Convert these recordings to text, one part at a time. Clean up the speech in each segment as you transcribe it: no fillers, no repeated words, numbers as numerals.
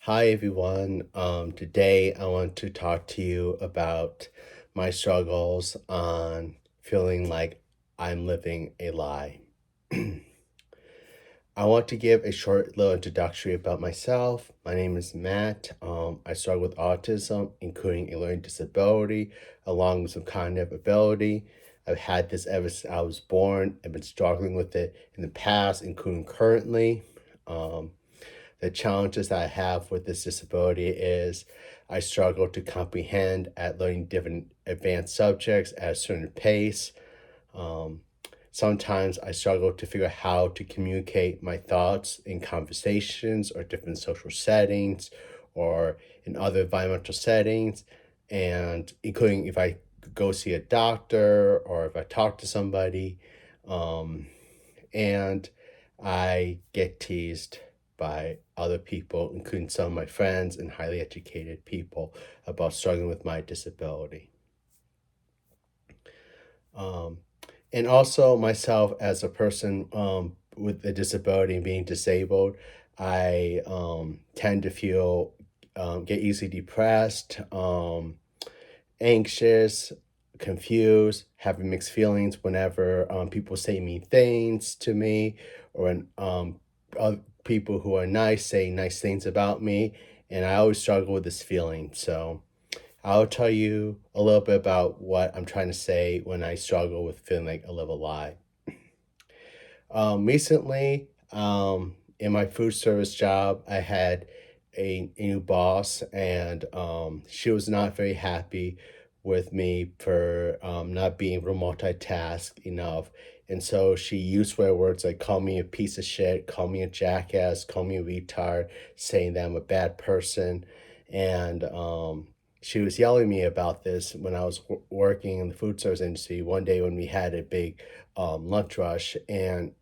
Hi everyone. Today I want to talk to you about my struggles on feeling like I'm living a lie. I want to give a short little introductory about myself. My name is Matt. I struggle with autism, including a learning disability, along with some cognitive ability. I've had this ever since I was born. I've been struggling with it in the past, including currently. Um, the challenges that I have with this disability is I struggle to comprehend at learning different advanced subjects at a certain pace. Um, Sometimes I struggle to figure out how to communicate my thoughts in conversations or different social settings or in other environmental settings, and including if I go see a doctor or if I talk to somebody. Um, and I get teased by other people, including some of my friends and highly educated people, about struggling with my disability. Um, and also myself as a person with a disability and being disabled, I tend to feel get easily depressed, anxious, confused, having mixed feelings whenever people say mean things to me, or when people who are nice say nice things about me, and I always struggle with this feeling. So I'll tell you a little bit about what I'm trying to say when I struggle with feeling like I live a lie. Recently, in my food service job, I had a new boss, and she was not very happy with me for not being able to multitask enough. And so she used swear words like call me a piece of shit, call me a jackass, call me a retard, saying that I'm a bad person. And she was yelling at me about this when I was working in the food service industry one day when we had a big lunch rush. And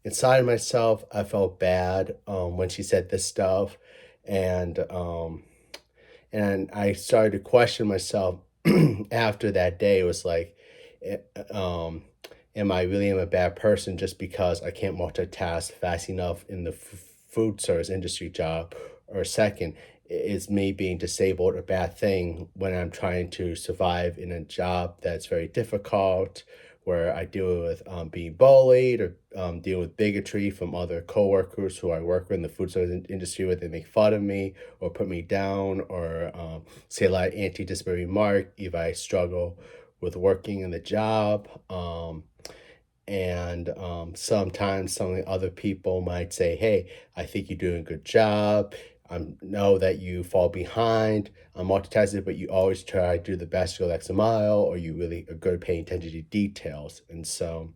inside of myself, I felt bad when she said this stuff, and I started to question myself after that day. It was like, eh, am I really a bad person just because I can't multitask fast enough in the food service industry job? Or second, is me being disabled a bad thing when I'm trying to survive in a job that's very difficult, where I deal with being bullied or deal with bigotry from other coworkers who I work with in the food service industry where they make fun of me or put me down or say a lot of anti-disability remark if I struggle with working in the job. And sometimes some of the other people might say, hey, I think you're doing a good job. I know that you fall behind. I'm multitasking, but you always try to do the best to go the extra mile, or you really are good at paying attention to details. And so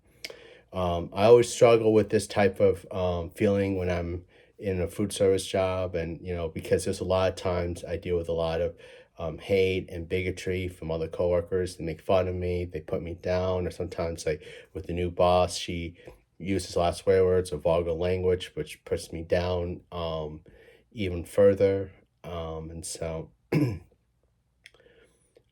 I always struggle with this type of feeling when I'm in a food service job, and because there's a lot of times I deal with a lot of hate and bigotry from other coworkers. They make fun of me, they put me down, or sometimes like with the new boss, she uses a lot of swear words or vulgar language, which puts me down even further. And so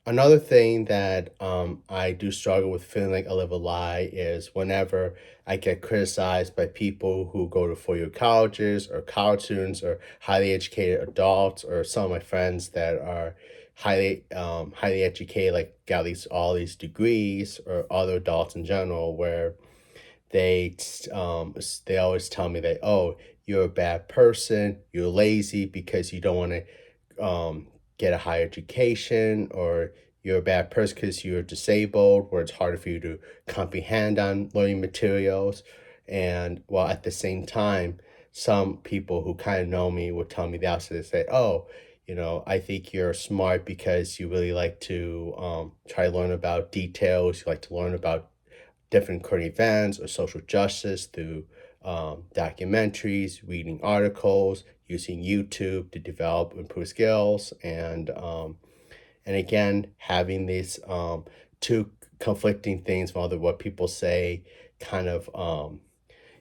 another thing that I do struggle with feeling like I live a lie is whenever I get criticized by people who go to four-year colleges or college students or highly educated adults or some of my friends that are highly educated, like got all these degrees, or other adults in general, where they they always tell me that, oh, you're a bad person, you're lazy because you don't want to get a higher education, or you're a bad person because you're disabled, where it's harder for you to comprehend on learning materials. And while at the same time, some people who kind of know me would tell me the opposite. They say, oh, I think you're smart because you really like to try to learn about details. You like to learn about different current events or social justice through documentaries, reading articles, using YouTube to develop improve skills, and again having these two conflicting things from other what people say kind of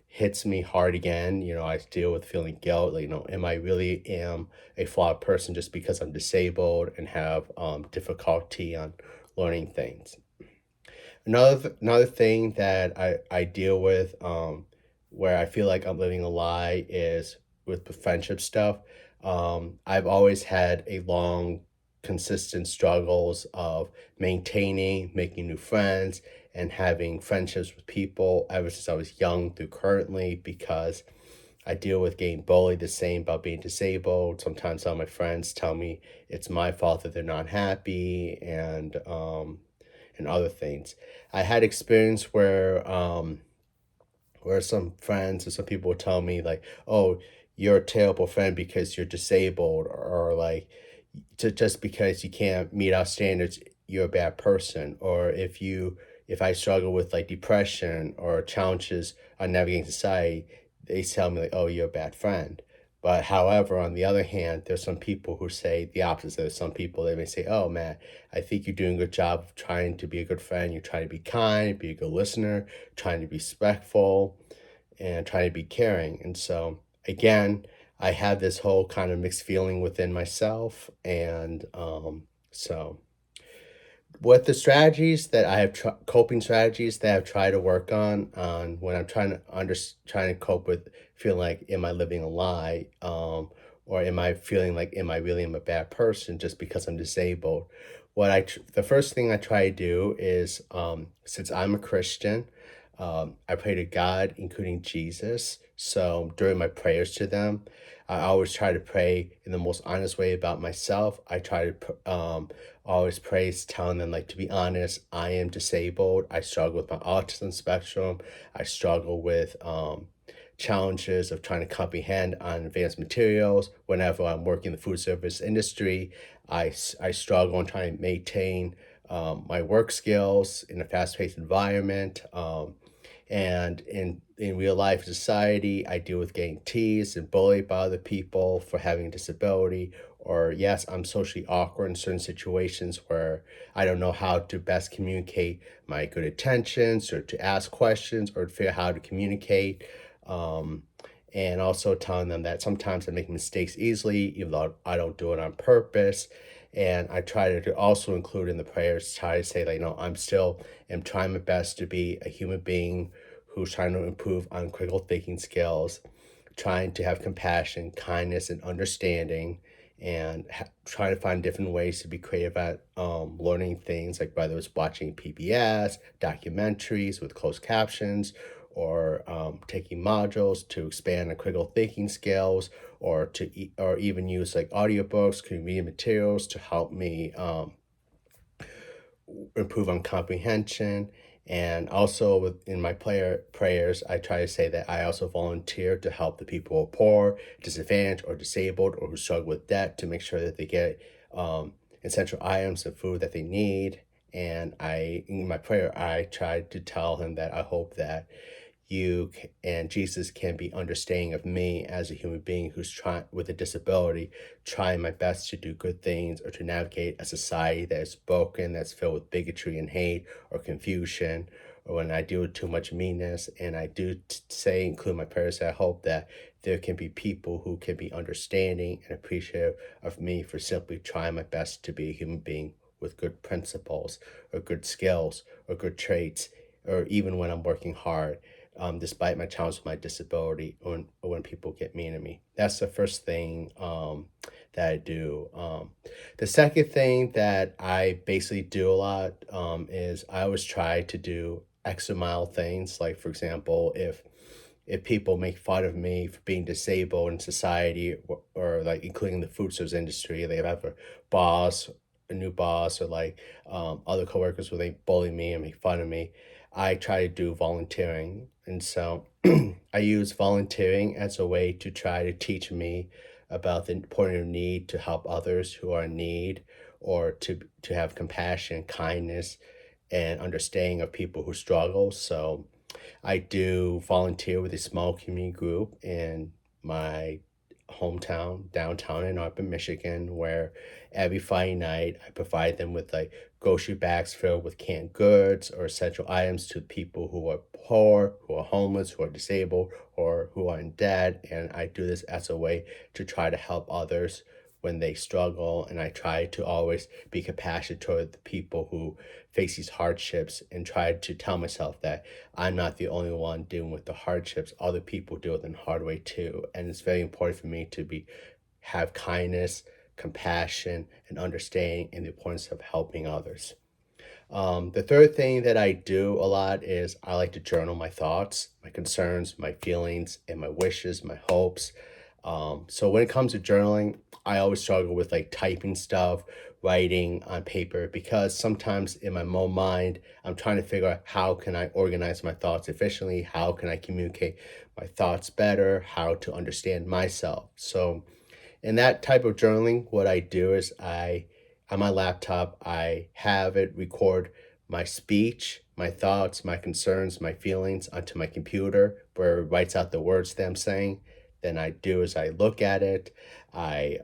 hits me hard again. I deal with feeling guilt. Like, am I really am a flawed person just because I'm disabled and have difficulty on learning things? Another thing that I deal with, where I feel like I'm living a lie, is with the friendship stuff. I've always had a long, consistent struggles of maintaining, making new friends, and having friendships with people ever since I was young through currently because I deal with getting bullied the same about being disabled. Sometimes some of my friends tell me it's my fault that they're not happy and other things. I had experience where some friends or some people would tell me like, "Oh, you're a terrible friend because you're disabled," or like, just because you can't meet our standards, you're a bad person." Or if I struggle with like depression or challenges on navigating society, they tell me like, "Oh, you're a bad friend." But however, on the other hand, there's some people who say the opposite. There's some people they may say, "Oh, Matt, I think you're doing a good job of trying to be a good friend. You're trying to be kind, be a good listener, trying to be respectful, and trying to be caring." And so, again, I had this whole kind of mixed feeling within myself. And so, what the strategies that I have coping strategies that I've tried to work on when I'm trying to cope with feeling like, am I living a lie, or am I feeling like, am I really am a bad person just because I'm disabled? The first thing I try to do is, since I'm a Christian, I pray to God, including Jesus. So during my prayers to them, I always try to pray in the most honest way about myself. I try to always praise, telling them, like, to be honest, I am disabled. I struggle with my autism spectrum. I struggle with challenges of trying to comprehend on advanced materials. Whenever I'm working in the food service industry, I struggle in trying to maintain my work skills in a fast-paced environment. And in real life society, I deal with getting teased and bullied by other people for having a disability. Or yes, I'm socially awkward in certain situations where I don't know how to best communicate my good intentions or to ask questions or to figure out how to communicate. Um, and also telling them that sometimes I make mistakes easily, even though I don't do it on purpose. And I try to also include in the prayers, try to say, like, no, I'm still am trying my best to be a human being who's trying to improve on critical thinking skills, trying to have compassion, kindness, and understanding, and trying to find different ways to be creative at learning things, like whether it's watching PBS, documentaries with closed captions, or taking modules to expand on critical thinking skills, or or even use like audiobooks, community materials to help me improve on comprehension. And also in my prayers, I try to say that I also volunteer to help the people who are poor, disadvantaged, or disabled, or who struggle with debt to make sure that they get essential items and food that they need. And in my prayer, I try to tell him that I hope that and Jesus can be understanding of me as a human being who's trying with a disability, trying my best to do good things or to navigate a society that is broken, that's filled with bigotry and hate or confusion, or when I deal with too much meanness. And I do say, include my prayers, I hope that there can be people who can be understanding and appreciative of me for simply trying my best to be a human being with good principles or good skills or good traits, or even when I'm working hard, despite my challenge with my disability, or when people get mean to me. That's the first thing that I do. The second thing that I basically do a lot is I always try to do extra mile things. Like, for example, if people make fun of me for being disabled in society, or like including the food service industry, they have boss, a new boss, or like other coworkers where they bully me and make fun of me, I try to do volunteering. And so I use volunteering as a way to try to teach me about the important need to help others who are in need, or to have compassion, kindness, and understanding of people who struggle. So I do volunteer with a small community group in my hometown, downtown in Auburn, Michigan, where every Friday night I provide them with like grocery bags filled with canned goods or essential items to people who are poor, who are homeless, who are disabled, or who are in debt. And I do this as a way to try to help others when they struggle, and I try to always be compassionate toward the people who face these hardships and try to tell myself that I'm not the only one dealing with the hardships. Other people deal with them the hard way too. And it's very important for me to have kindness, compassion, and understanding and the importance of helping others. The third thing that I do a lot is I like to journal my thoughts, my concerns, my feelings, and my wishes, my hopes. So when it comes to journaling, I always struggle with like typing stuff, writing on paper, because sometimes in my mind, I'm trying to figure out how can I organize my thoughts efficiently, how can I communicate my thoughts better, how to understand myself. So in that type of journaling, what I do is on my laptop, I have it record my speech, my thoughts, my concerns, my feelings onto my computer where it writes out the words that I'm saying. Then I do is I look at it, I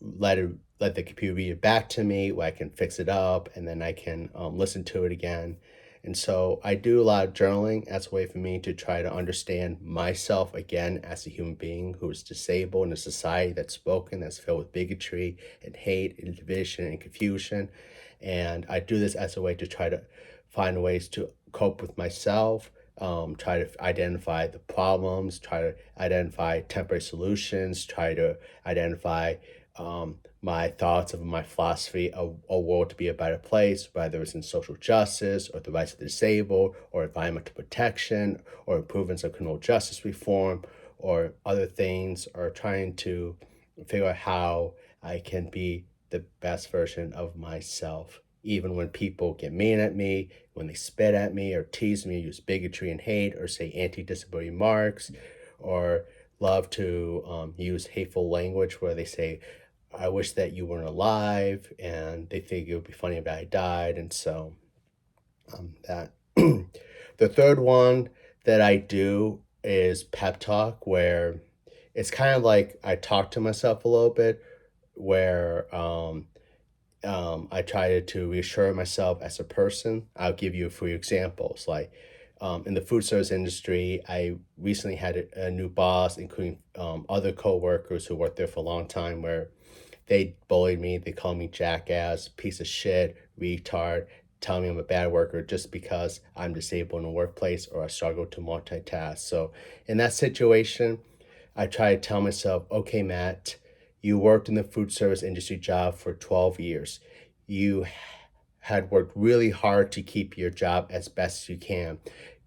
let the computer read it back to me where I can fix it up and then I can listen to it again. And so I do a lot of journaling as a way for me to try to understand myself again as a human being who is disabled in a society that's broken, that's filled with bigotry and hate and division and confusion. And I do this as a way to try to find ways to cope with myself, try to identify the problems, try to identify temporary solutions, try to identify my thoughts of my philosophy of a world to be a better place, whether it's in social justice or the rights of the disabled or environmental protection or improvements of criminal justice reform or other things, or trying to figure out how I can be the best version of myself. Even when people get mean at me, when they spit at me or tease me, use bigotry and hate, or say anti-disability remarks, or love to use hateful language where they say, I wish that you weren't alive, and they think it would be funny if I died, and so that. The third one that I do is pep talk, where it's kind of like I talk to myself a little bit, where I try to reassure myself as a person. I'll give you a few examples. Like in the food service industry, I recently had a new boss, including other coworkers who worked there for a long time, where they bullied me. They called me jackass, piece of shit, retard, telling me I'm a bad worker just because I'm disabled in the workplace or I struggle to multitask. So in that situation, I try to tell myself, okay, Matt, you worked in the food service industry job for 12 years. You had worked really hard to keep your job as best as you can.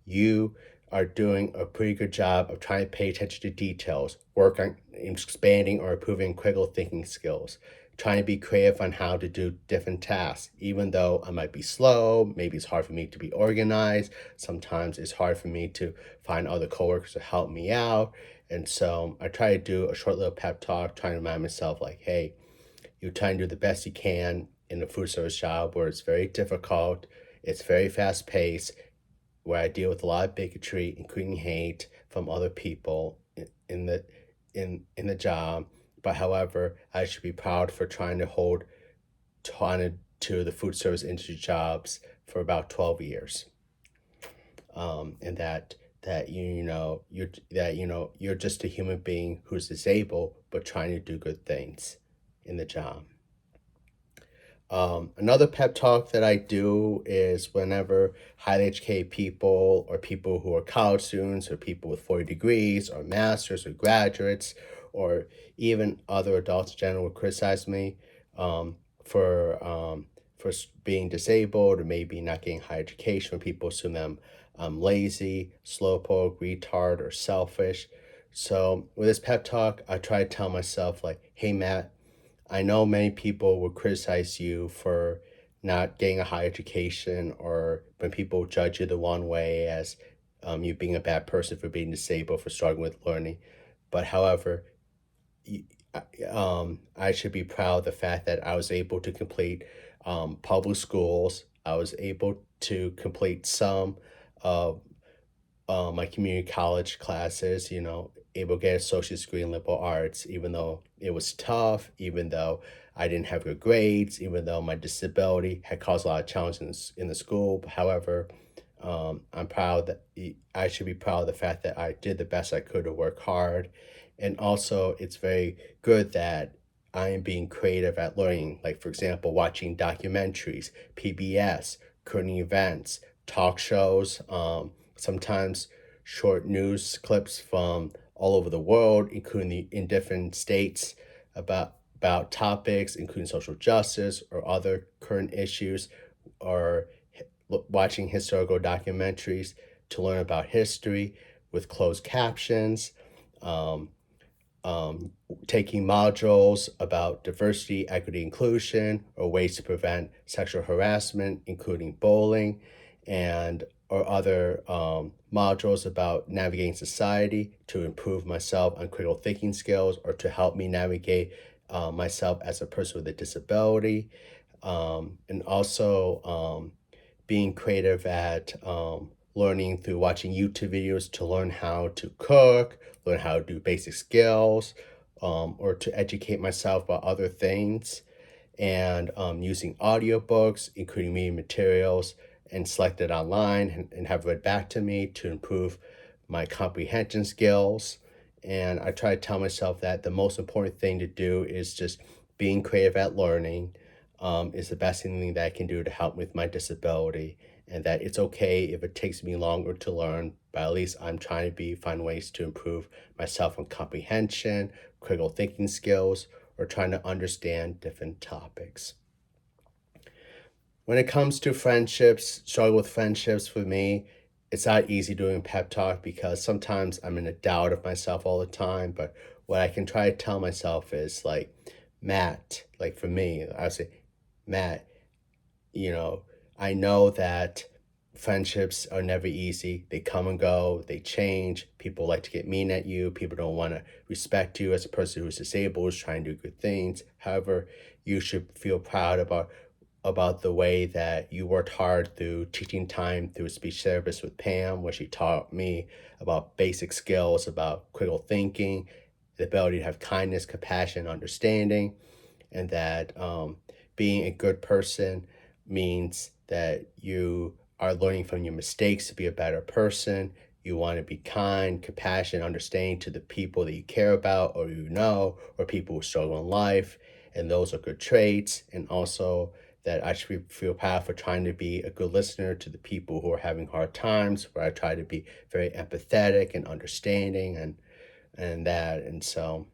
You are doing a pretty good job of trying to pay attention to details, work on expanding or improving critical thinking skills, trying to be creative on how to do different tasks. Even though I might be slow, maybe it's hard for me to be organized. Sometimes it's hard for me to find other coworkers to help me out. And so I try to do a short little pep talk, trying to remind myself, like, hey, you're trying to do the best you can in a food service job where it's very difficult, it's very fast paced, where I deal with a lot of bigotry, including hate from other people in the job. But however, I should be proud for trying to hold to the food service industry jobs for about 12 years. And that you're just a human being who's disabled but trying to do good things in the job. Another pep talk that I do is whenever highly educated people or people who are college students or people with 40 degrees or masters or graduates or even other adults in general would criticize me um, for being disabled or maybe not getting higher education, or people assume that I'm lazy, slowpoke, retard, or selfish. So with this pep talk, I try to tell myself like, hey, Matt, I know many people will criticize you for not getting a high education, or when people judge you the wrong way as you being a bad person for being disabled, for struggling with learning. But however, I should be proud of the fact that I was able to complete public schools. I was able to complete some of my community college classes, able to get an associate's degree in liberal arts, even though it was tough, even though I didn't have good grades, even though my disability had caused a lot of challenges in the school. But however, I'm proud that I should be proud of the fact that I did the best I could to work hard. And also, it's very good that I am being creative at learning, like, for example, watching documentaries, PBS, current events, talk shows, sometimes short news clips from all over the world, including in different states about topics, including social justice or other current issues, or watching historical documentaries to learn about history with closed captions, um, um, taking modules about diversity, equity, inclusion, or ways to prevent sexual harassment, including bullying, and or other modules about navigating society to improve myself on critical thinking skills or to help me navigate myself as a person with a disability, and also being creative at learning through watching YouTube videos to learn how to cook, learn how to do basic skills, or to educate myself about other things, and using audiobooks, including media materials, and selected online and have read back to me to improve my comprehension skills. And I try to tell myself that the most important thing to do is just being creative at learning, is the best thing that I can do to help with my disability, and that it's okay if it takes me longer to learn, but at least I'm trying to find ways to improve myself on comprehension, critical thinking skills, or trying to understand different topics. When it comes to friendships, struggle with friendships for me, it's not easy doing pep talk because sometimes I'm in a doubt of myself all the time. But what I can try to tell myself is like, Matt, like for me, I would say, Matt, you know, I know that friendships are never easy. They come and go, they change. People like to get mean at you. People don't want to respect you as a person who's disabled, who's trying to do good things. However, you should feel proud about the way that you worked hard through teaching time through speech therapist with Pam, where she taught me about basic skills about critical thinking, the ability to have kindness, compassion, understanding, and that being a good person means that you are learning from your mistakes to be a better person. You want to be kind, compassionate, understanding to the people that you care about or you know, or people who struggle in life. And those are good traits. And also that I should feel proud for trying to be a good listener to the people who are having hard times, where I try to be very empathetic and understanding and that. And so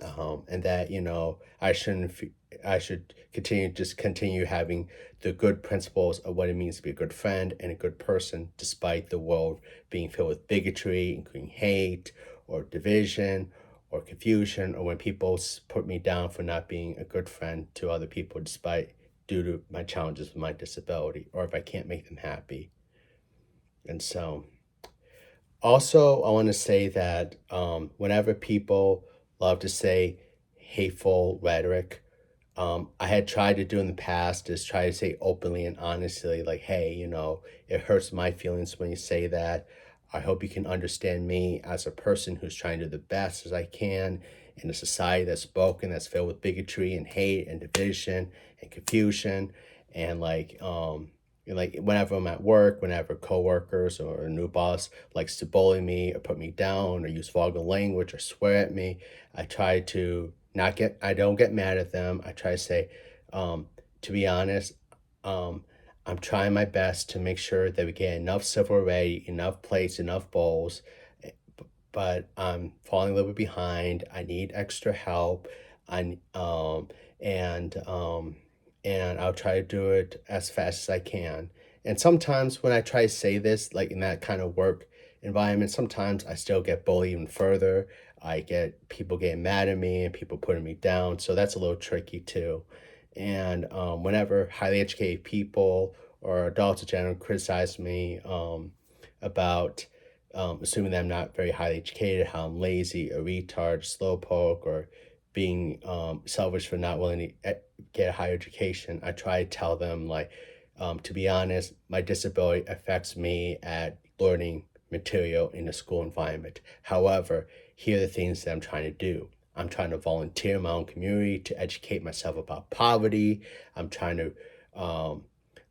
and that I shouldn't I should continue having the good principles of what it means to be a good friend and a good person, despite the world being filled with bigotry, including hate or division or confusion, or when people put me down for not being a good friend to other people despite due to my challenges with my disability, or if I can't make them happy. And so also, I want to say that whenever people love to say hateful rhetoric, I had tried to do in the past is try to say openly and honestly, like, hey, it hurts my feelings when you say that. I hope you can understand me as a person who's trying to do the best as I can in a society that's broken, that's filled with bigotry and hate and division and confusion. And whenever I'm at work, whenever coworkers or a new boss likes to bully me or put me down or use vulgar language or swear at me, I try to not get, I don't get mad at them. I try to say, um, to be honest, um, I'm trying my best to make sure that we get enough silverware, enough plates, enough bowls, eh, but I'm falling a little bit behind. I need extra help. I and and I'll try to do it as fast as I can. And sometimes when I try to say this, like in that kind of work environment, sometimes I still get bullied even further. I get people getting mad at me and people putting me down. So that's a little tricky too. And whenever highly educated people or adults in general criticize me about assuming that I'm not very highly educated, how I'm lazy, a retard, slowpoke, or being selfish for not willing to get a higher education, I try to tell them, like, to be honest, my disability affects me at learning material in a school environment. However, here are the things that I'm trying to do. I'm trying to volunteer in my own community to educate myself about poverty. I'm trying to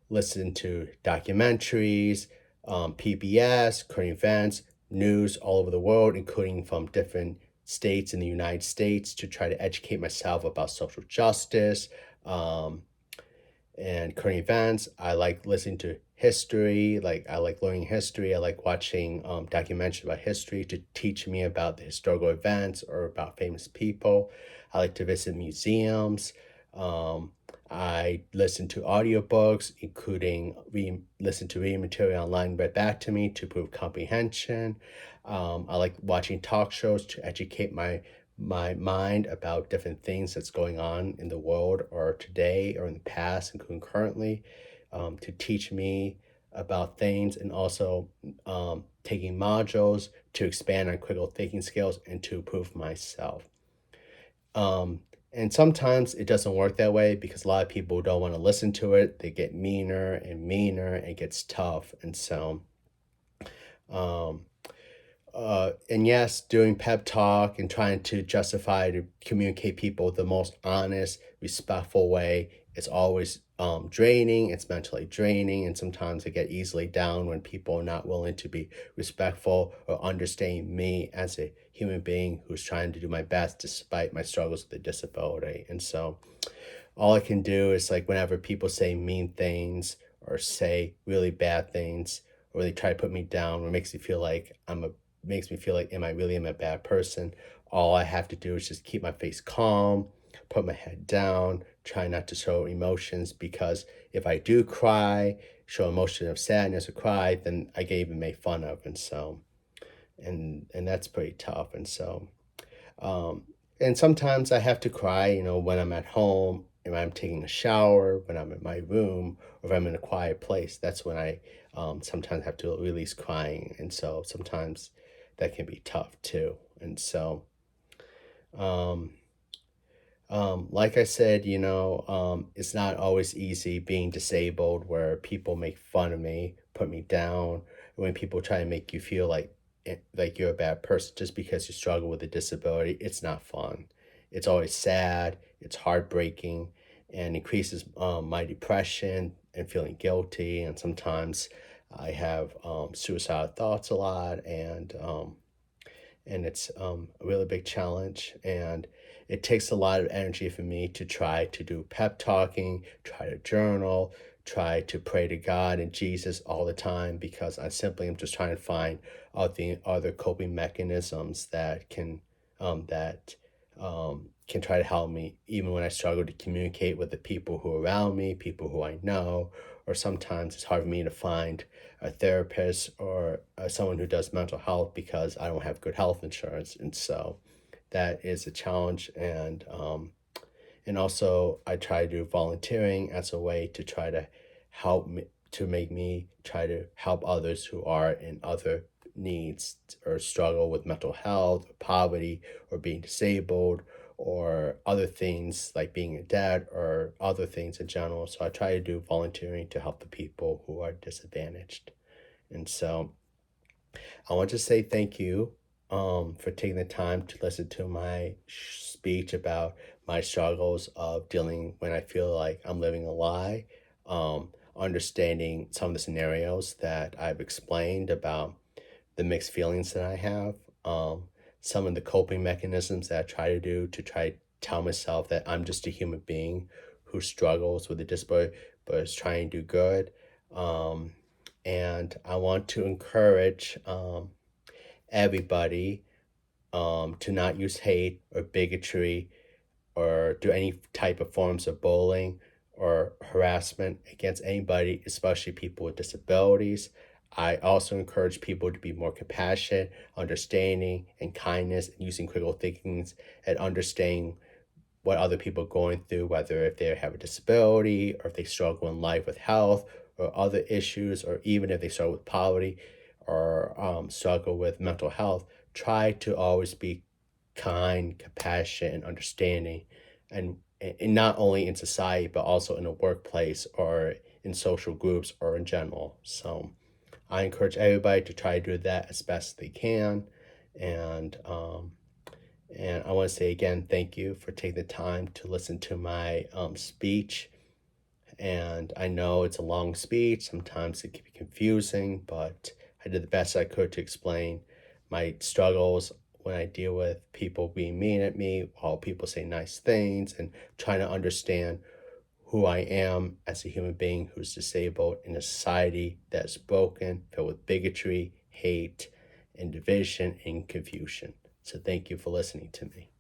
listen to documentaries, PBS, current events, news all over the world, including from different states in the United States to try to educate myself about social justice, um, and current events. I like listening to history. Like I like learning history. I like watching documentaries about history to teach me about the historical events or about famous people. I like to visit museums. Um, I listen to audiobooks, including listen to reading material online read back to me to improve comprehension. I like watching talk shows to educate my mind about different things that's going on in the world or today or in the past, including currently, to teach me about things, and also taking modules to expand on critical thinking skills and to improve myself. Um, and sometimes it doesn't work that way because a lot of people don't want to listen to it. They get meaner and meaner and it gets tough. And so, um, and yes, doing pep talk and trying to justify to communicate people the most honest, respectful way, it's always draining. It's mentally draining, and sometimes I get easily down when people are not willing to be respectful or understand me as a human being who's trying to do my best despite my struggles with a disability. And so, all I can do is like whenever people say mean things or say really bad things or they try to put me down or makes me feel like am I a bad person? All I have to do is just keep my face calm, put my head down, try not to show emotions, because if I do cry, show emotion of sadness or cry, then I get even made fun of. And so and that's pretty tough. Um, and sometimes I have to cry, when I'm at home, if I'm taking a shower, when I'm in my room, or if I'm in a quiet place. That's when I sometimes have to release crying. And so sometimes that can be tough too. And so, um, like I said, it's not always easy being disabled where people make fun of me, put me down, when people try to make you feel like you're a bad person just because you struggle with a disability. It's not fun. It's always sad, it's heartbreaking, and increases my depression and feeling guilty. And sometimes I have suicidal thoughts a lot, and it's a really big challenge, and it takes a lot of energy for me to try to do pep talking, try to journal, try to pray to God and Jesus all the time, because I simply am just trying to find out the other coping mechanisms that can try to help me even when I struggle to communicate with the people who are around me, people who I know, or sometimes it's hard for me to find a therapist or someone who does mental health because I don't have good health insurance. And so that is a challenge. And also I try to do volunteering as a way to try to help me, to make me try to help others who are in other needs or struggle with mental health, or poverty, or being disabled, or other things like being a dad or other things in general. So I try to do volunteering to help the people who are disadvantaged. And so I want to say thank you for taking the time to listen to my speech about my struggles of dealing when I feel like I'm living a lie, understanding some of the scenarios that I've explained about the mixed feelings that I have, some of the coping mechanisms that I try to do to try to tell myself that I'm just a human being who struggles with a disability but is trying to do good. Um, and I want to encourage everybody to not use hate or bigotry or do any type of forms of bullying or harassment against anybody, especially people with disabilities. I also encourage people to be more compassionate, understanding, and kindness, and using critical thinking and understanding what other people are going through, whether if they have a disability or if they struggle in life with health or other issues, or even if they struggle with poverty or struggle with mental health. Try to always be kind, compassionate, and understanding, and not only in society but also in a workplace or in social groups or in general. So I encourage everybody to try to do that as best they can, and and I want to say again, thank you for taking the time to listen to my speech. And I know it's a long speech, sometimes it can be confusing, but I did the best I could to explain my struggles when I deal with people being mean at me, while people say nice things, and trying to understand who I am as a human being who's disabled in a society that's broken, filled with bigotry, hate, and division and confusion. So thank you for listening to me.